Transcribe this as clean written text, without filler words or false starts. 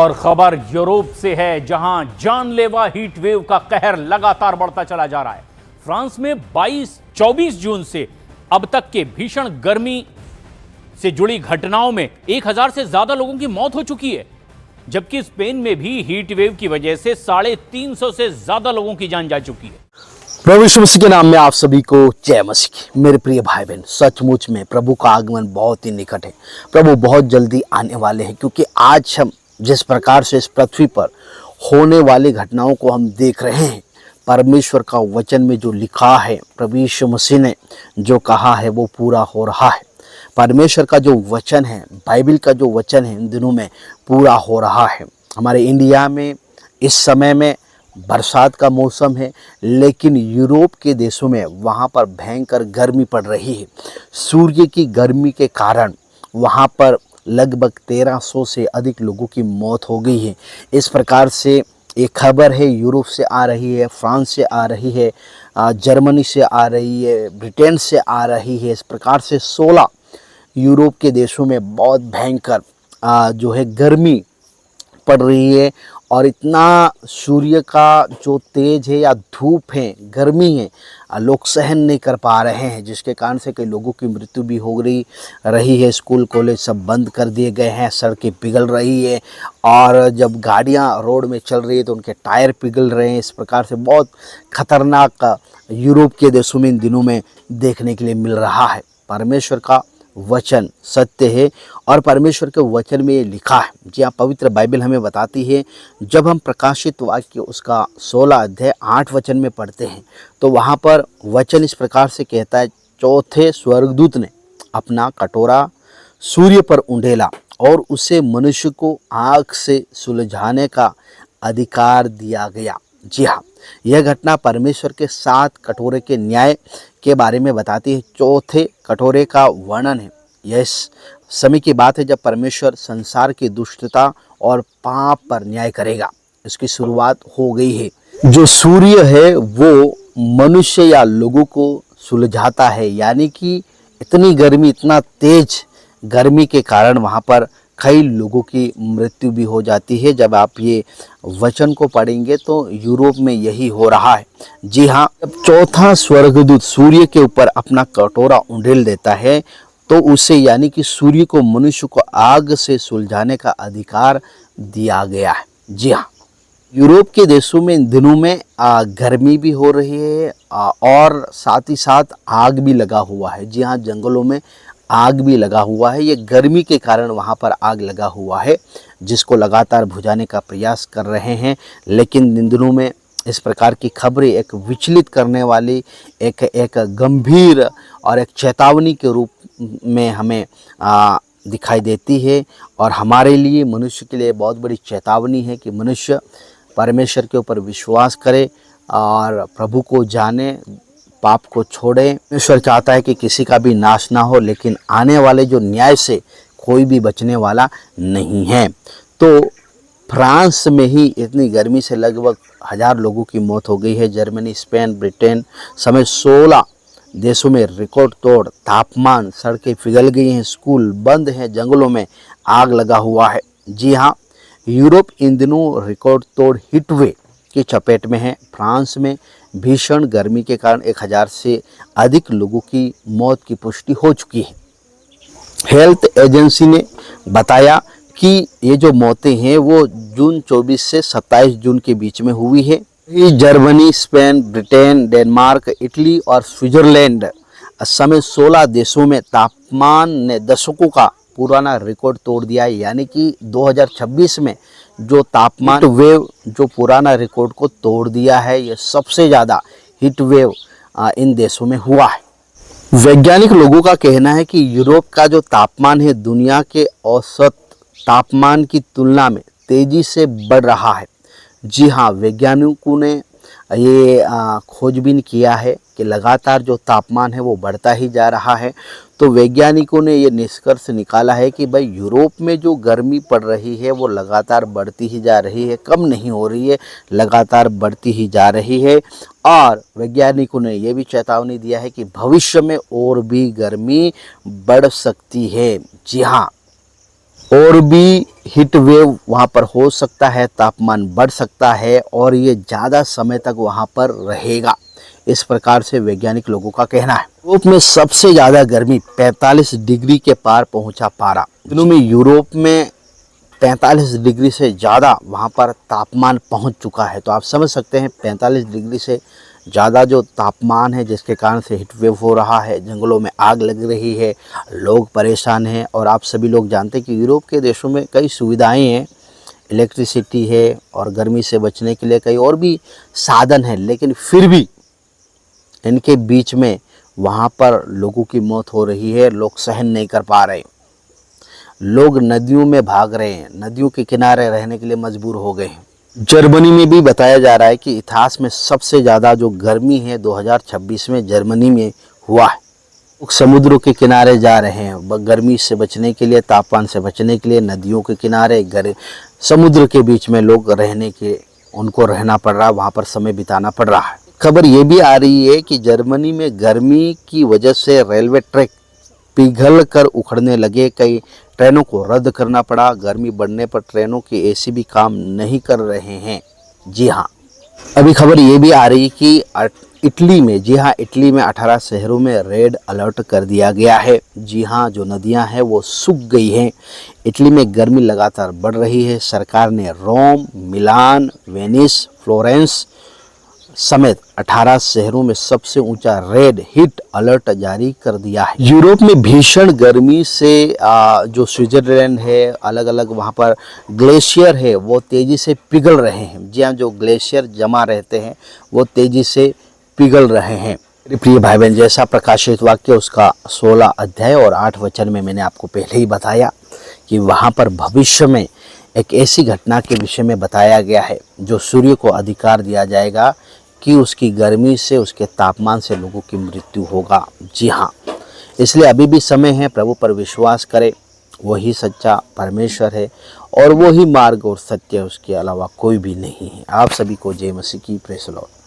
और खबर यूरोप से है, जहां जानलेवा हीट वेव का कहर लगातार बढ़ता चला जा रहा है। फ्रांस में 24 जून से अब तक के भीषण गर्मी से जुड़ी घटनाओं में 1000 से ज्यादा लोगों की मौत हो चुकी है, जबकि स्पेन में भी हीट वेव की वजह से 350 से ज्यादा लोगों की जान जा चुकी है। प्रभु यीशु मसीह के नाम में आप सभी को जय मसीह। मेरे प्रिय भाई बहन, सचमुच में प्रभु का आगमन बहुत ही निकट है। प्रभु बहुत जल्दी आने वाले हैं, क्योंकि आज हम जिस प्रकार से इस पृथ्वी पर होने वाली घटनाओं को हम देख रहे हैं, परमेश्वर का वचन में जो लिखा है, प्रभु यीशु मसीह ने जो कहा है वो पूरा हो रहा है। परमेश्वर का जो वचन है, बाइबल का जो वचन है, इन दिनों में पूरा हो रहा है। हमारे इंडिया में इस समय में बरसात का मौसम है, लेकिन यूरोप के देशों में वहाँ पर भयंकर गर्मी पड़ रही है। सूर्य की गर्मी के कारण वहाँ पर लगभग 1300 से अधिक लोगों की मौत हो गई है। इस प्रकार से एक खबर है, यूरोप से आ रही है, फ्रांस से आ रही है, जर्मनी से आ रही है, ब्रिटेन से आ रही है। इस प्रकार से 16 यूरोप के देशों में बहुत भयंकर जो है गर्मी पड़ रही है। और इतना सूर्य का जो तेज है या धूप है, गर्मी है, लोग सहन नहीं कर पा रहे हैं, जिसके कारण से कई लोगों की मृत्यु भी हो रही है। स्कूल कॉलेज सब बंद कर दिए गए हैं, सड़कें पिघल रही है, और जब गाड़ियां रोड में चल रही है तो उनके टायर पिघल रहे हैं। इस प्रकार से बहुत खतरनाक यूरोप के देशों में इन दिनों में देखने के लिए मिल रहा है। परमेश्वर का वचन सत्य है, और परमेश्वर के वचन में ये लिखा है। जी हाँ, पवित्र बाइबल हमें बताती है, जब हम प्रकाशित वाक्य उसका 16 अध्याय 8 वचन में पढ़ते हैं, तो वहाँ पर वचन इस प्रकार से कहता है, चौथे स्वर्गदूत ने अपना कटोरा सूर्य पर उंडेला और उसे मनुष्य को आग से सुलझाने का अधिकार दिया गया। जी हाँ, यह घटना परमेश्वर के 7 कटोरे के न्याय के बारे में बताती है। चौथे कटोरे का वर्णन है। यह समय की बात है जब परमेश्वर संसार की दुष्टता और पाप पर न्याय करेगा। इसकी शुरुआत हो गई है। जो सूर्य है वो मनुष्य या लोगों को सुलझाता है, यानी कि इतनी गर्मी, इतना तेज गर्मी के कारण वहाँ पर कई लोगों की मृत्यु भी हो जाती है। जब आप ये वचन को पढ़ेंगे तो यूरोप में यही हो रहा है। जी हाँ, जब चौथा स्वर्गदूत सूर्य के ऊपर अपना कटोरा उंडेल देता है, तो उसे यानी कि सूर्य को मनुष्य को आग से सुलझाने का अधिकार दिया गया है। जी हाँ, यूरोप के देशों में इन दिनों में गर्मी भी हो रही है, और साथ ही साथ आग भी लगा हुआ है। जी हाँ, जंगलों में आग भी लगा हुआ है। ये गर्मी के कारण वहाँ पर आग लगा हुआ है, जिसको लगातार बुझाने का प्रयास कर रहे हैं। लेकिन इन दिनों में इस प्रकार की खबरें एक विचलित करने वाली, एक गंभीर और एक चेतावनी के रूप में हमें दिखाई देती है। और हमारे लिए, मनुष्य के लिए बहुत बड़ी चेतावनी है कि मनुष्य परमेश्वर के ऊपर विश्वास करे और प्रभु को जाने, पाप को छोड़े। ईश्वर चाहता है कि किसी का भी नाश ना हो, लेकिन आने वाले जो न्याय से कोई भी बचने वाला नहीं है। तो फ्रांस में ही इतनी गर्मी से लगभग 1000 लोगों की मौत हो गई है। जर्मनी, स्पेन, ब्रिटेन समेत 16 देशों में रिकॉर्ड तोड़ तापमान, सड़कें पिघल गई हैं, स्कूल बंद हैं, जंगलों में आग लगा हुआ है। जी हाँ, यूरोप इन दिनों रिकॉर्ड तोड़ हीटवेव की चपेट में है। फ्रांस में भीषण गर्मी के कारण 1000 से अधिक लोगों की मौत की पुष्टि हो चुकी है। हेल्थ एजेंसी ने बताया कि ये जो मौतें हैं वो जून 24 से 27 जून के बीच में हुई है। Germany, Spain, Britain, Denmark, Italy और स्विट्जरलैंड समेत 16 देशों में तापमान ने दशकों का पुराना रिकॉर्ड तोड़ दिया है। यानी कि 2026 में जो तापमान वेव जो पुराना रिकॉर्ड को तोड़ दिया है, ये सबसे ज़्यादा हीट वेव इन देशों में हुआ है। वैज्ञानिक लोगों का कहना है कि यूरोप का जो तापमान है दुनिया के औसत तापमान की तुलना में तेज़ी से बढ़ रहा है। जी हाँ, वैज्ञानिकों ने ये खोजबीन किया है कि लगातार जो तापमान है वो बढ़ता ही जा रहा है। तो वैज्ञानिकों ने ये निष्कर्ष निकाला है कि भाई यूरोप में जो गर्मी पड़ रही है वो लगातार बढ़ती ही जा रही है, कम नहीं हो रही है, लगातार बढ़ती ही जा रही है। और वैज्ञानिकों ने ये भी चेतावनी दिया है कि भविष्य में और भी गर्मी बढ़ सकती है। जी हाँ, और भी हीट वेव वहाँ पर हो सकता है, तापमान बढ़ सकता है और ये ज़्यादा समय तक वहाँ पर रहेगा, इस प्रकार से वैज्ञानिक लोगों का कहना है। यूरोप में सबसे ज़्यादा गर्मी 45 डिग्री के पार पहुँचा पारा। दिनों में यूरोप में 45 डिग्री से ज़्यादा वहाँ पर तापमान पहुँच चुका है। तो आप समझ सकते हैं 45 डिग्री से ज़्यादा जो तापमान है, जिसके कारण से हीट वेव हो रहा है, जंगलों में आग लग रही है, लोग परेशान हैं। और आप सभी लोग जानते हैं कि यूरोप के देशों में कई सुविधाएं हैं, इलेक्ट्रिसिटी है और गर्मी से बचने के लिए कई और भी साधन हैं, लेकिन फिर भी इनके बीच में वहाँ पर लोगों की मौत हो रही है। लोग सहन नहीं कर पा रहे, लोग नदियों में भाग रहे हैं, नदियों के किनारे रहने के लिए मजबूर हो गए हैं। जर्मनी में भी बताया जा रहा है कि इतिहास में सबसे ज़्यादा जो गर्मी है 2026 में जर्मनी में हुआ है। लोग समुद्रों के किनारे जा रहे हैं गर्मी से बचने के लिए, तापमान से बचने के लिए। नदियों के किनारे समुद्र के बीच में लोग उनको रहना पड़ रहा है, वहाँ पर समय बिताना पड़ रहा है। खबर ये भी आ रही है कि जर्मनी में गर्मी की वजह से रेलवे ट्रैक पिघल कर उखड़ने लगे, कई ट्रेनों को रद्द करना पड़ा। गर्मी बढ़ने पर ट्रेनों की एसी भी काम नहीं कर रहे हैं। जी हाँ, अभी खबर ये भी आ रही कि इटली में, जी हाँ, इटली में 18 शहरों में रेड अलर्ट कर दिया गया है। जी हाँ, जो नदियां हैं वो सूख गई हैं। इटली में गर्मी लगातार बढ़ रही है। सरकार ने रोम, मिलान, वेनिस, फ्लोरेंस समेत 18 शहरों में सबसे ऊंचा रेड हीट अलर्ट जारी कर दिया है। यूरोप में भीषण गर्मी से जो स्विट्जरलैंड है, अलग अलग वहां पर ग्लेशियर है, वो तेजी से पिघल रहे हैं। जी हाँ, जो ग्लेशियर जमा रहते हैं वो तेजी से पिघल रहे हैं। मेरे प्रिय भाई बहन, जैसा प्रकाशित वाक्य उसका 16 अध्याय और 8 वचन में मैंने आपको पहले ही बताया कि वहाँ पर भविष्य में एक ऐसी घटना के विषय में बताया गया है जो सूर्य को अधिकार दिया जाएगा कि उसकी गर्मी से, उसके तापमान से लोगों की मृत्यु होगा। जी हाँ, इसलिए अभी भी समय है, प्रभु पर विश्वास करें। वही सच्चा परमेश्वर है और वही मार्ग और सत्य, उसके अलावा कोई भी नहीं है। आप सभी को जय मसीह की, प्रेज़ द लॉर्ड।